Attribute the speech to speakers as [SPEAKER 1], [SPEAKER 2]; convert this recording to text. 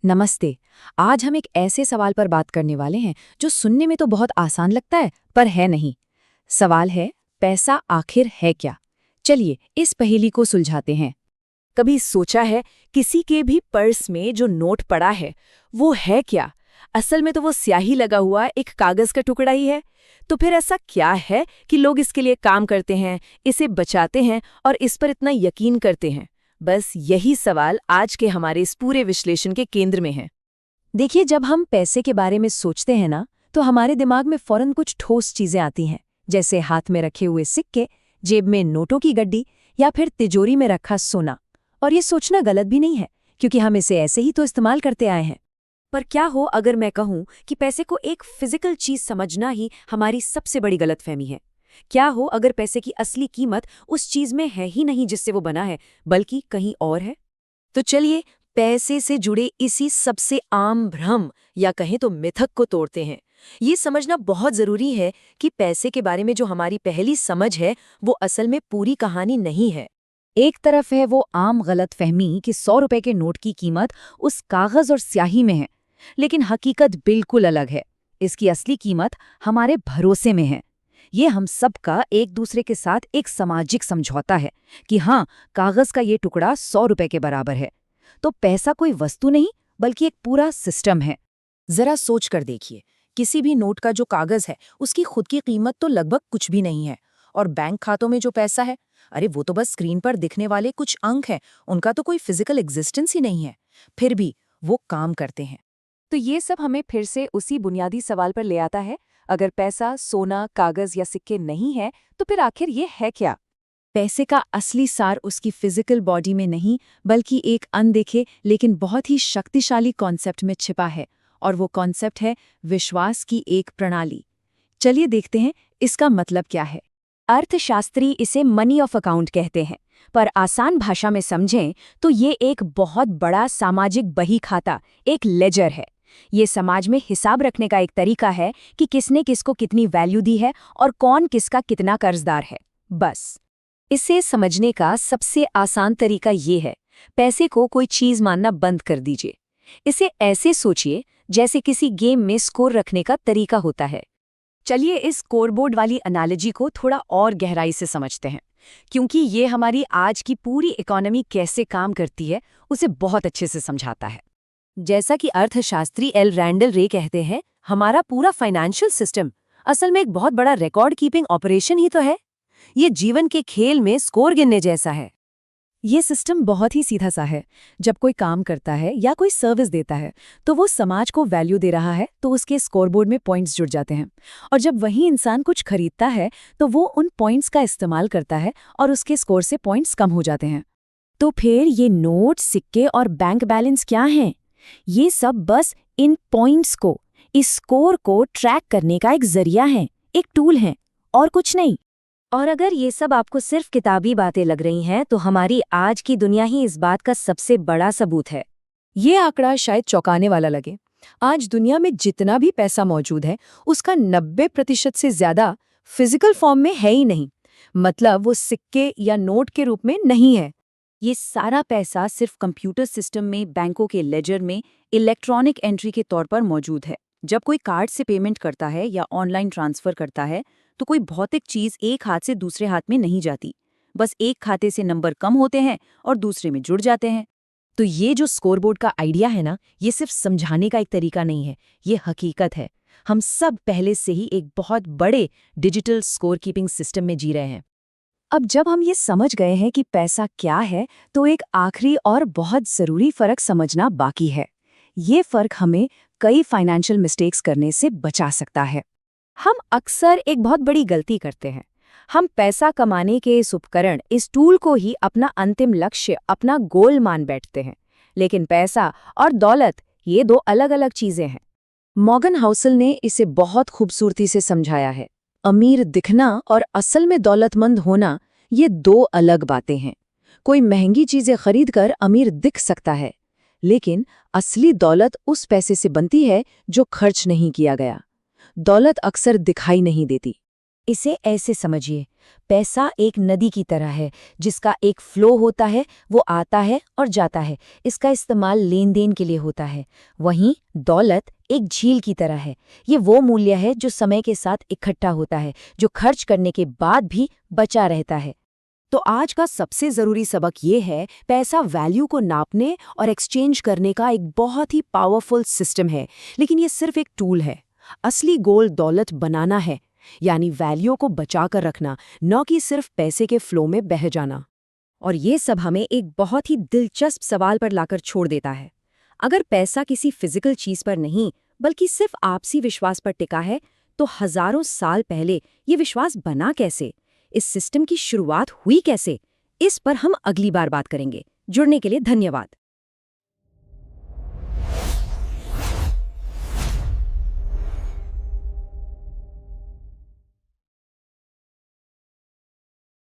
[SPEAKER 1] नमस्ते। आज हम एक ऐसे सवाल पर बात करने वाले हैं जो सुनने में तो बहुत आसान लगता है पर है नहीं। सवाल है, पैसा आखिर है क्या? चलिए इस पहेली को सुलझाते हैं।
[SPEAKER 2] कभी सोचा है किसी के भी पर्स में जो नोट पड़ा है वो है क्या? असल में तो वो स्याही लगा हुआ एक कागज का टुकड़ा ही है। तो फिर ऐसा क्या है कि लोग इसके लिए काम करते हैं, इसे बचाते हैं और इस पर इतना यकीन करते हैं? बस यही सवाल आज के हमारे इस पूरे विश्लेषण के केंद्र में है।
[SPEAKER 1] देखिए, जब हम पैसे के बारे में सोचते हैं ना, तो हमारे दिमाग में फौरन कुछ ठोस चीजें आती हैं, जैसे हाथ में रखे हुए सिक्के, जेब में नोटों की गड्डी या फिर तिजोरी में रखा सोना। और ये सोचना गलत भी नहीं है, क्योंकि हम इसे ऐसे ही तो इस्तेमाल करते आए हैं।
[SPEAKER 2] पर क्या हो अगर मैं कहूं कि पैसे को एक फिजिकल चीज समझना ही हमारी सबसे बड़ी गलतफहमी है? क्या हो अगर पैसे की असली कीमत उस चीज में है ही नहीं जिससे वो बना है, बल्कि कहीं और है? तो चलिए पैसे से जुड़े इसी सबसे आम भ्रम या कहें तो मिथक को तोड़ते हैं। ये समझना बहुत जरूरी है कि पैसे के बारे में जो हमारी पहली समझ है वो असल में पूरी कहानी नहीं है।
[SPEAKER 1] एक तरफ है वो आम गलतफहमी कि 100 रुपए के नोट की कीमत उस कागज और स्याही में है, लेकिन हकीकत बिल्कुल अलग है। इसकी असली कीमत हमारे भरोसे में है। ये हम सबका एक दूसरे के साथ एक सामाजिक समझौता है कि हाँ, कागज का ये टुकड़ा 100 रुपए के बराबर है। तो पैसा कोई वस्तु नहीं, बल्कि एक पूरा सिस्टम है।
[SPEAKER 2] जरा सोच कर देखिए, किसी भी नोट का जो कागज है उसकी खुद की कीमत तो लगभग कुछ भी नहीं है। और बैंक खातों में जो पैसा है, अरे वो तो बस स्क्रीन पर दिखने वाले कुछ अंक हैं, उनका तो कोई फिजिकल एग्जिस्टेंस ही नहीं है। फिर भी वो काम करते हैं।
[SPEAKER 1] तो ये सब हमें फिर से उसी बुनियादी सवाल पर ले आता है, अगर पैसा सोना, कागज या सिक्के नहीं है, तो फिर आखिर ये है क्या? पैसे का असली सार उसकी फिजिकल बॉडी में नहीं, बल्कि एक अनदेखे लेकिन बहुत ही शक्तिशाली कॉन्सेप्ट में छिपा है, और वो कॉन्सेप्ट है विश्वास की एक प्रणाली। चलिए देखते हैं इसका मतलब क्या है। अर्थशास्त्री इसे मनी ऑफ अकाउंट कहते हैं, पर आसान भाषा में समझें तो ये एक बहुत बड़ा सामाजिक बही खाता, एक लेजर है। ये समाज में हिसाब रखने का एक तरीका है कि किसने किसको कितनी वैल्यू दी है और कौन किसका कितना कर्जदार है। बस इसे समझने का सबसे आसान तरीका ये है, पैसे को कोई चीज मानना बंद कर दीजिए। इसे ऐसे सोचिए जैसे किसी गेम में स्कोर रखने का तरीका होता है। चलिए इस स्कोरबोर्ड वाली एनालॉजी को थोड़ा और गहराई से समझते हैं, क्योंकि ये हमारी आज की पूरी इकोनॉमी कैसे काम करती है उसे बहुत अच्छे से समझाता है।
[SPEAKER 2] जैसा कि अर्थशास्त्री एल रैंडल रे कहते हैं, हमारा पूरा फाइनेंशियल सिस्टम असल में एक बहुत बड़ा रिकॉर्ड कीपिंग ऑपरेशन ही तो है। ये जीवन के खेल में स्कोर गिनने जैसा है।
[SPEAKER 1] ये सिस्टम बहुत ही सीधा सा है। जब कोई काम करता है या कोई सर्विस देता है, तो वो समाज को वैल्यू दे रहा है, तो उसके स्कोरबोर्ड में पॉइंट्स जुड़ जाते हैं। और जब वही इंसान कुछ खरीदता है, तो वो उन पॉइंट्स का इस्तेमाल करता है और उसके स्कोर से पॉइंट्स कम हो जाते हैं। तो फिर ये नोट, सिक्के और बैंक बैलेंस क्या हैं? ये सब बस इन पॉइंट्स को, इस स्कोर को ट्रैक करने का एक जरिया है, एक टूल है, और कुछ नहीं। और अगर ये सब आपको सिर्फ किताबी बातें लग रही हैं, तो हमारी आज की दुनिया ही इस बात का सबसे बड़ा सबूत है। ये आंकड़ा शायद चौंकाने वाला लगे। आज दुनिया में जितना भी पैसा मौजूद है, उसका 90% से ज्यादा फिजिकल फॉर्म में है ही नहीं। मतलब वो सिक्के या नोट के रूप में नहीं है। ये सारा पैसा सिर्फ कंप्यूटर सिस्टम में, बैंकों के लेजर में इलेक्ट्रॉनिक एंट्री के तौर पर मौजूद है। जब कोई कार्ड से पेमेंट करता है या ऑनलाइन ट्रांसफर करता है, तो कोई भौतिक चीज एक हाथ से दूसरे हाथ में नहीं जाती। बस एक खाते से नंबर कम होते हैं और दूसरे में जुड़ जाते हैं। तो ये जो स्कोरबोर्ड का आइडिया है ना, ये सिर्फ समझाने का एक तरीका नहीं है, ये हकीकत है। हम सब पहले से ही एक बहुत बड़े डिजिटल स्कोर कीपिंग सिस्टम में जी रहे हैं। अब जब हम ये समझ गए हैं कि पैसा क्या है, तो एक आखिरी और बहुत ज़रूरी फ़र्क समझना बाकी है। ये फ़र्क हमें कई फाइनेंशियल मिस्टेक्स करने से बचा सकता है। हम अक्सर एक बहुत बड़ी गलती करते हैं। हम पैसा कमाने के इस उपकरण, इस टूल को ही अपना अंतिम लक्ष्य, अपना गोल मान बैठते हैं। लेकिन पैसा और दौलत, ये दो अलग-अलग चीज़ें हैं। मॉर्गन हाउसल ने इसे बहुत खूबसूरती से समझाया है। अमीर दिखना और असल में दौलतमंद होना, ये दो अलग बातें हैं। कोई महंगी चीजें खरीदकर अमीर दिख सकता है, लेकिन असली दौलत उस पैसे से बनती है जो खर्च नहीं किया गया। दौलत अक्सर दिखाई नहीं देती। इसे ऐसे समझिए, पैसा एक नदी की तरह है जिसका एक फ्लो होता है, वो आता है और जाता है, इसका इस्तेमाल लेन देन के लिए होता है। वहीं दौलत एक झील की तरह है, ये वो मूल्य है जो समय के साथ इकट्ठा होता है, जो खर्च करने के बाद भी बचा रहता है।
[SPEAKER 2] तो आज का सबसे ज़रूरी सबक ये है, पैसा वैल्यू को नापने और एक्सचेंज करने का एक बहुत ही पावरफुल सिस्टम है, लेकिन ये सिर्फ एक टूल है। असली गोल दौलत बनाना है, यानी वैल्यू को बचा कर रखना, न कि सिर्फ पैसे के फ्लो में बह जाना। और ये सब हमें एक बहुत ही दिलचस्प सवाल पर लाकर छोड़ देता है। अगर पैसा किसी फिजिकल चीज़ पर नहीं, बल्कि सिर्फ आपसी विश्वास पर टिका है, तो हजारों साल पहले ये विश्वास बना कैसे? इस सिस्टम की शुरुआत हुई कैसे? इस पर हम अगली बार बात करेंगे। जुड़ने के लिए धन्यवाद।